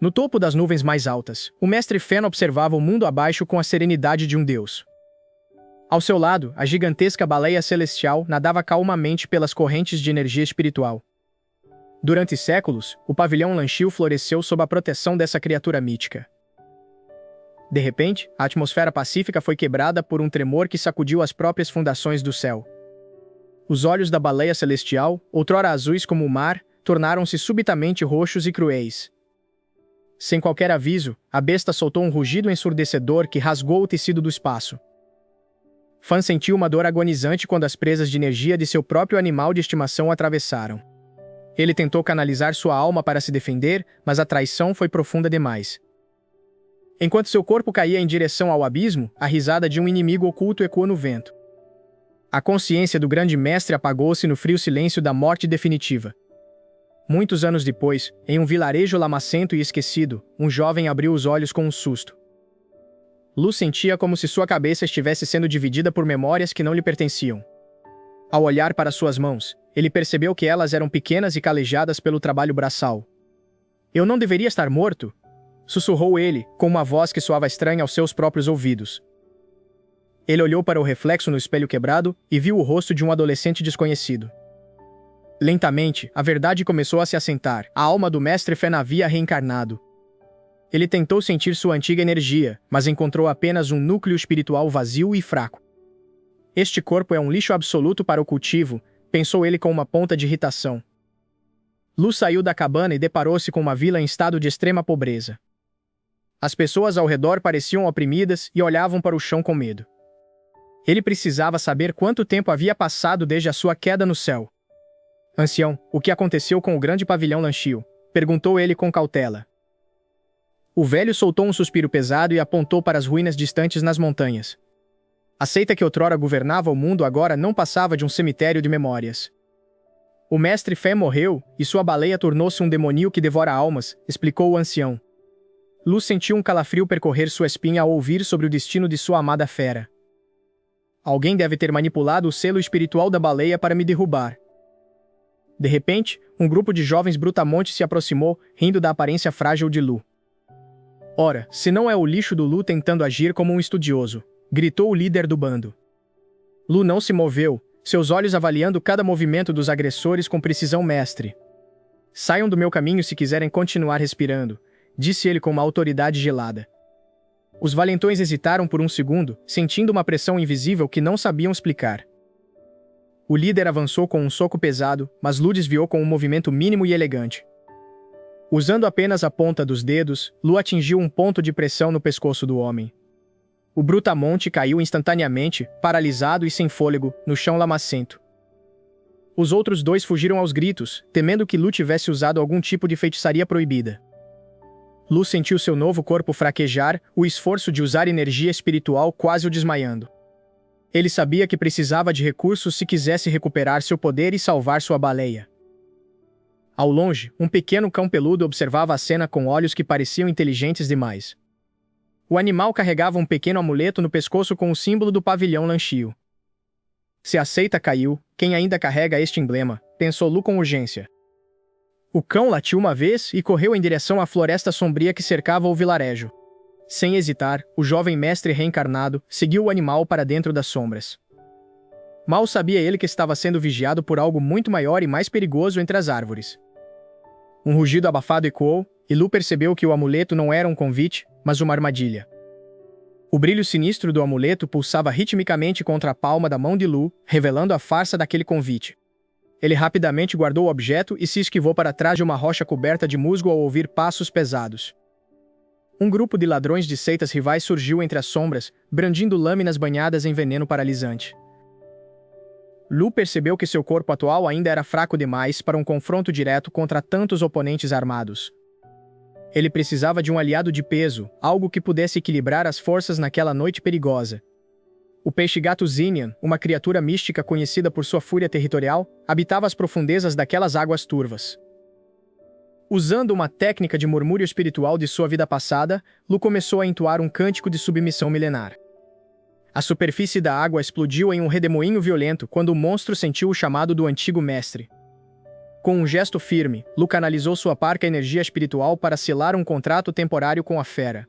No topo das nuvens mais altas, o mestre Fen observava o mundo abaixo com a serenidade de um deus. Ao seu lado, a gigantesca baleia celestial nadava calmamente pelas correntes de energia espiritual. Durante séculos, o pavilhão Lanchil floresceu sob a proteção dessa criatura mítica. De repente, a atmosfera pacífica foi quebrada por um tremor que sacudiu as próprias fundações do céu. Os olhos da baleia celestial, outrora azuis como o mar, tornaram-se subitamente roxos e cruéis. Sem qualquer aviso, a besta soltou um rugido ensurdecedor que rasgou o tecido do espaço. Fan sentiu uma dor agonizante quando as presas de energia de seu próprio animal de estimação o atravessaram. Ele tentou canalizar sua alma para se defender, mas a traição foi profunda demais. Enquanto seu corpo caía em direção ao abismo, a risada de um inimigo oculto ecoou no vento. A consciência do grande mestre apagou-se no frio silêncio da morte definitiva. Muitos anos depois, em um vilarejo lamacento e esquecido, um jovem abriu os olhos com um susto. Lu sentia como se sua cabeça estivesse sendo dividida por memórias que não lhe pertenciam. Ao olhar para suas mãos, ele percebeu que elas eram pequenas e calejadas pelo trabalho braçal. "Eu não deveria estar morto?" sussurrou ele, com uma voz que soava estranha aos seus próprios ouvidos. Ele olhou para o reflexo no espelho quebrado e viu o rosto de um adolescente desconhecido. Lentamente, a verdade começou a se assentar. A alma do mestre Fen havia reencarnado. Ele tentou sentir sua antiga energia, mas encontrou apenas um núcleo espiritual vazio e fraco. Este corpo é um lixo absoluto para o cultivo, pensou ele com uma ponta de irritação. Lu saiu da cabana e deparou-se com uma vila em estado de extrema pobreza. As pessoas ao redor pareciam oprimidas e olhavam para o chão com medo. Ele precisava saber quanto tempo havia passado desde a sua queda no céu. "Ancião, o que aconteceu com o grande pavilhão Lanchil?" perguntou ele com cautela. O velho soltou um suspiro pesado e apontou para as ruínas distantes nas montanhas. A seita que outrora governava o mundo agora não passava de um cemitério de memórias. "O mestre Fen morreu, e sua baleia tornou-se um demoníaco que devora almas", explicou o ancião. Lu sentiu um calafrio percorrer sua espinha ao ouvir sobre o destino de sua amada fera. "Alguém deve ter manipulado o selo espiritual da baleia para me derrubar." De repente, um grupo de jovens brutamontes se aproximou, rindo da aparência frágil de Lu. "Ora, se não é o lixo do Lu tentando agir como um estudioso", gritou o líder do bando. Lu não se moveu, seus olhos avaliando cada movimento dos agressores com precisão mestre. "Saiam do meu caminho se quiserem continuar respirando", disse ele com uma autoridade gelada. Os valentões hesitaram por um segundo, sentindo uma pressão invisível que não sabiam explicar. O líder avançou com um soco pesado, mas Lu desviou com um movimento mínimo e elegante. Usando apenas a ponta dos dedos, Lu atingiu um ponto de pressão no pescoço do homem. O brutamonte caiu instantaneamente, paralisado e sem fôlego, no chão lamacento. Os outros dois fugiram aos gritos, temendo que Lu tivesse usado algum tipo de feitiçaria proibida. Lu sentiu seu novo corpo fraquejar, o esforço de usar energia espiritual quase o desmaiando. Ele sabia que precisava de recursos se quisesse recuperar seu poder e salvar sua baleia. Ao longe, um pequeno cão peludo observava a cena com olhos que pareciam inteligentes demais. O animal carregava um pequeno amuleto no pescoço com o símbolo do pavilhão Lanchil. "Se a seita caiu, quem ainda carrega este emblema?", pensou Lu com urgência. O cão latiu uma vez e correu em direção à floresta sombria que cercava o vilarejo. Sem hesitar, o jovem mestre reencarnado seguiu o animal para dentro das sombras. Mal sabia ele que estava sendo vigiado por algo muito maior e mais perigoso entre as árvores. Um rugido abafado ecoou, e Lu percebeu que o amuleto não era um convite, mas uma armadilha. O brilho sinistro do amuleto pulsava ritmicamente contra a palma da mão de Lu, revelando a farsa daquele convite. Ele rapidamente guardou o objeto e se esquivou para trás de uma rocha coberta de musgo ao ouvir passos pesados. Um grupo de ladrões de seitas rivais surgiu entre as sombras, brandindo lâminas banhadas em veneno paralisante. Lu percebeu que seu corpo atual ainda era fraco demais para um confronto direto contra tantos oponentes armados. Ele precisava de um aliado de peso, algo que pudesse equilibrar as forças naquela noite perigosa. O peixe-gato Zinyan, uma criatura mística conhecida por sua fúria territorial, habitava as profundezas daquelas águas turvas. Usando uma técnica de murmúrio espiritual de sua vida passada, Lu começou a entoar um cântico de submissão milenar. A superfície da água explodiu em um redemoinho violento quando o monstro sentiu o chamado do antigo mestre. Com um gesto firme, Lu canalizou sua parca energia espiritual para selar um contrato temporário com a fera.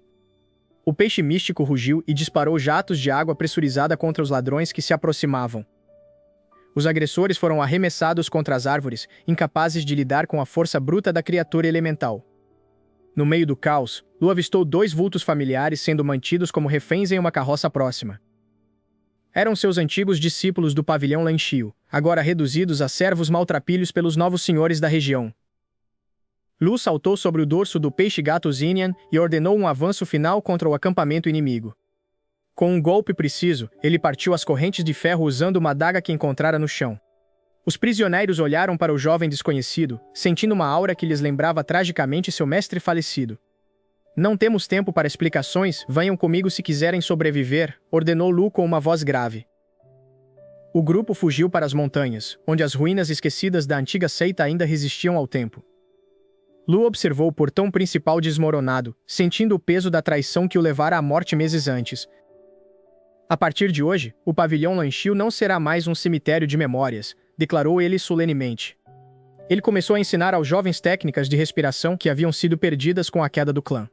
O peixe místico rugiu e disparou jatos de água pressurizada contra os ladrões que se aproximavam. Os agressores foram arremessados contra as árvores, incapazes de lidar com a força bruta da criatura elemental. No meio do caos, Lu avistou 2 vultos familiares sendo mantidos como reféns em uma carroça próxima. Eram seus antigos discípulos do pavilhão Lanchio, agora reduzidos a servos maltrapilhos pelos novos senhores da região. Lu saltou sobre o dorso do peixe-gato Zinian e ordenou um avanço final contra o acampamento inimigo. Com um golpe preciso, ele partiu as correntes de ferro usando uma adaga que encontrara no chão. Os prisioneiros olharam para o jovem desconhecido, sentindo uma aura que lhes lembrava tragicamente seu mestre falecido. Não temos tempo para explicações, venham comigo se quiserem sobreviver, ordenou Lu com uma voz grave. O grupo fugiu para as montanhas, onde as ruínas esquecidas da antiga seita ainda resistiam ao tempo. Lu observou o portão principal desmoronado, sentindo o peso da traição que o levara à morte meses antes. A partir de hoje, o pavilhão Lanchio não será mais um cemitério de memórias, declarou ele solenemente. Ele começou a ensinar aos jovens técnicas de respiração que haviam sido perdidas com a queda do clã.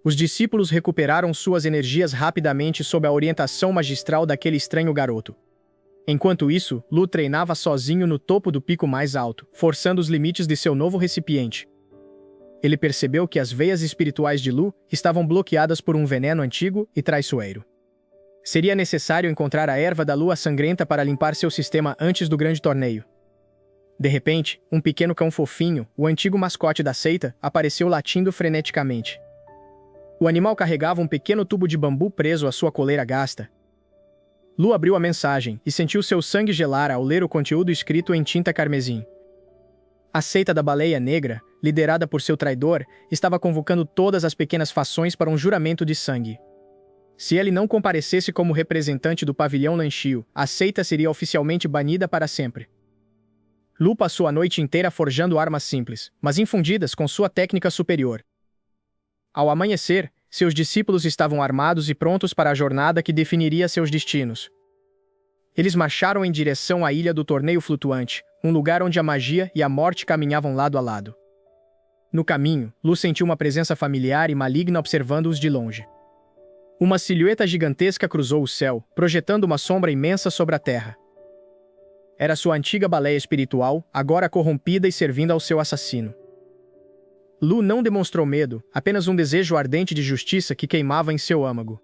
Os discípulos recuperaram suas energias rapidamente sob a orientação magistral daquele estranho garoto. Enquanto isso, Lu treinava sozinho no topo do pico mais alto, forçando os limites de seu novo recipiente. Ele percebeu que as veias espirituais de Lu estavam bloqueadas por um veneno antigo e traiçoeiro. Seria necessário encontrar a erva da lua sangrenta para limpar seu sistema antes do grande torneio. De repente, um pequeno cão fofinho, o antigo mascote da seita, apareceu latindo freneticamente. O animal carregava um pequeno tubo de bambu preso à sua coleira gasta. Lu abriu a mensagem e sentiu seu sangue gelar ao ler o conteúdo escrito em tinta carmesim. A seita da Baleia Negra, liderada por seu traidor, estava convocando todas as pequenas fações para um juramento de sangue. Se ele não comparecesse como representante do pavilhão Lanchio, a seita seria oficialmente banida para sempre. Lu passou a noite inteira forjando armas simples, mas infundidas com sua técnica superior. Ao amanhecer, seus discípulos estavam armados e prontos para a jornada que definiria seus destinos. Eles marcharam em direção à ilha do torneio flutuante, um lugar onde a magia e a morte caminhavam lado a lado. No caminho, Lu sentiu uma presença familiar e maligna observando-os de longe. Uma silhueta gigantesca cruzou o céu, projetando uma sombra imensa sobre a terra. Era sua antiga baleia espiritual, agora corrompida e servindo ao seu assassino. Lu não demonstrou medo, apenas um desejo ardente de justiça que queimava em seu âmago.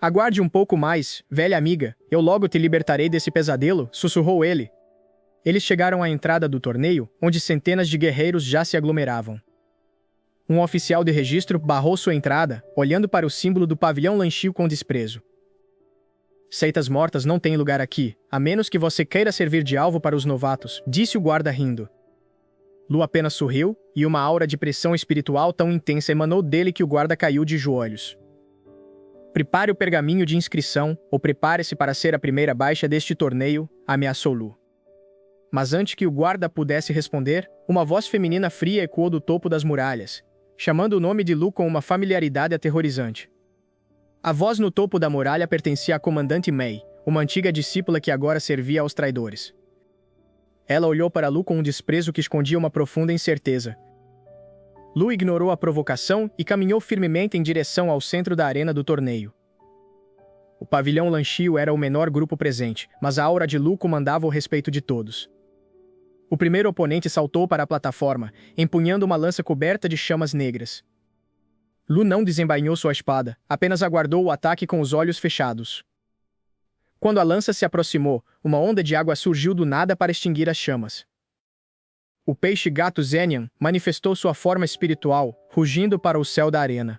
Aguarde um pouco mais, velha amiga, eu logo te libertarei desse pesadelo, sussurrou ele. Eles chegaram à entrada do torneio, onde centenas de guerreiros já se aglomeravam. Um oficial de registro barrou sua entrada, olhando para o símbolo do pavilhão Lanchio com desprezo. Seitas mortas não têm lugar aqui, a menos que você queira servir de alvo para os novatos, disse o guarda rindo. Lu apenas sorriu, e uma aura de pressão espiritual tão intensa emanou dele que o guarda caiu de joelhos. Prepare o pergaminho de inscrição, ou prepare-se para ser a primeira baixa deste torneio, ameaçou Lu. Mas antes que o guarda pudesse responder, uma voz feminina fria ecoou do topo das muralhas, chamando o nome de Lu com uma familiaridade aterrorizante. A voz no topo da muralha pertencia à comandante Mei, uma antiga discípula que agora servia aos traidores. Ela olhou para Lu com um desprezo que escondia uma profunda incerteza. Lu ignorou a provocação e caminhou firmemente em direção ao centro da arena do torneio. O pavilhão Lanchio era o menor grupo presente, mas a aura de Lu comandava o respeito de todos. O primeiro oponente saltou para a plataforma, empunhando uma lança coberta de chamas negras. Lu não desembainhou sua espada, apenas aguardou o ataque com os olhos fechados. Quando a lança se aproximou, uma onda de água surgiu do nada para extinguir as chamas. O peixe-gato Zenian manifestou sua forma espiritual, rugindo para o céu da arena.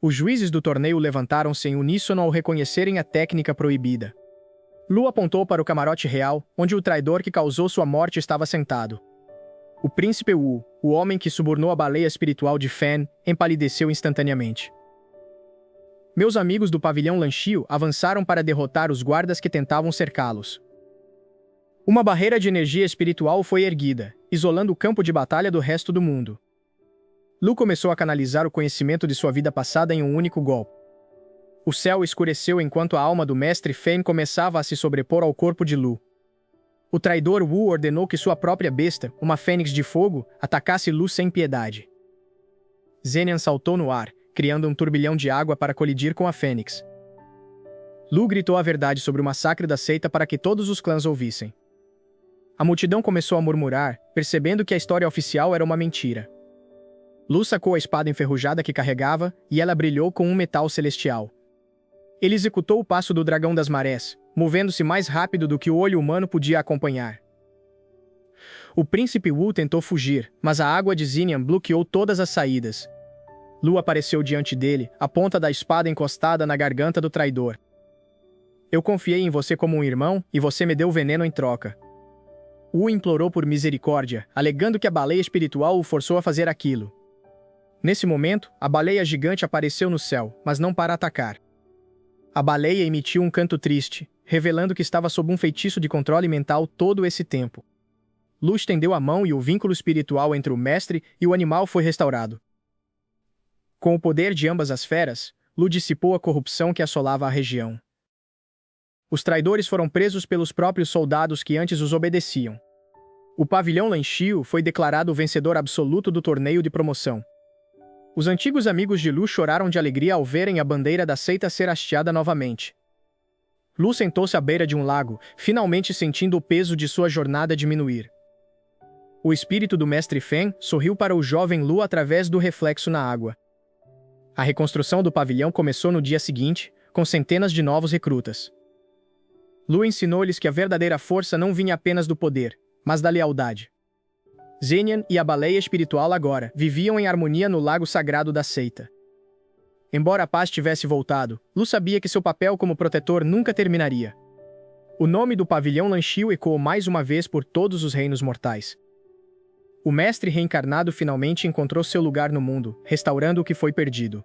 Os juízes do torneio levantaram-se em uníssono ao reconhecerem a técnica proibida. Lu apontou para o camarote real, onde o traidor que causou sua morte estava sentado. O príncipe Wu, o homem que subornou a baleia espiritual de Fan, empalideceu instantaneamente. Meus amigos do pavilhão Lanchio avançaram para derrotar os guardas que tentavam cercá-los. Uma barreira de energia espiritual foi erguida, isolando o campo de batalha do resto do mundo. Lu começou a canalizar o conhecimento de sua vida passada em um único golpe. O céu escureceu enquanto a alma do mestre Fan começava a se sobrepor ao corpo de Lu. O traidor Wu ordenou que sua própria besta, uma fênix de fogo, atacasse Lu sem piedade. Zenian saltou no ar, criando um turbilhão de água para colidir com a fênix. Lu gritou a verdade sobre o massacre da seita para que todos os clãs ouvissem. A multidão começou a murmurar, percebendo que a história oficial era uma mentira. Lu sacou a espada enferrujada que carregava, e ela brilhou com um metal celestial. Ele executou o passo do dragão das marés, movendo-se mais rápido do que o olho humano podia acompanhar. O príncipe Wu tentou fugir, mas a água de Zenian bloqueou todas as saídas. Lu apareceu diante dele, a ponta da espada encostada na garganta do traidor. Eu confiei em você como um irmão, e você me deu veneno em troca. Wu implorou por misericórdia, alegando que a baleia espiritual o forçou a fazer aquilo. Nesse momento, a baleia gigante apareceu no céu, mas não para atacar. A baleia emitiu um canto triste, revelando que estava sob um feitiço de controle mental todo esse tempo. Lu estendeu a mão e o vínculo espiritual entre o mestre e o animal foi restaurado. Com o poder de ambas as feras, Lu dissipou a corrupção que assolava a região. Os traidores foram presos pelos próprios soldados que antes os obedeciam. O pavilhão Lanxiu foi declarado o vencedor absoluto do torneio de promoção. Os antigos amigos de Lu choraram de alegria ao verem a bandeira da seita ser hasteada novamente. Lu sentou-se à beira de um lago, finalmente sentindo o peso de sua jornada diminuir. O espírito do mestre Fen sorriu para o jovem Lu através do reflexo na água. A reconstrução do pavilhão começou no dia seguinte, com centenas de novos recrutas. Lu ensinou-lhes que a verdadeira força não vinha apenas do poder, mas da lealdade. Zenian e a baleia espiritual agora viviam em harmonia no lago sagrado da seita. Embora a paz tivesse voltado, Lu sabia que seu papel como protetor nunca terminaria. O nome do pavilhão Lanxiu ecoou mais uma vez por todos os reinos mortais. O mestre reencarnado finalmente encontrou seu lugar no mundo, restaurando o que foi perdido.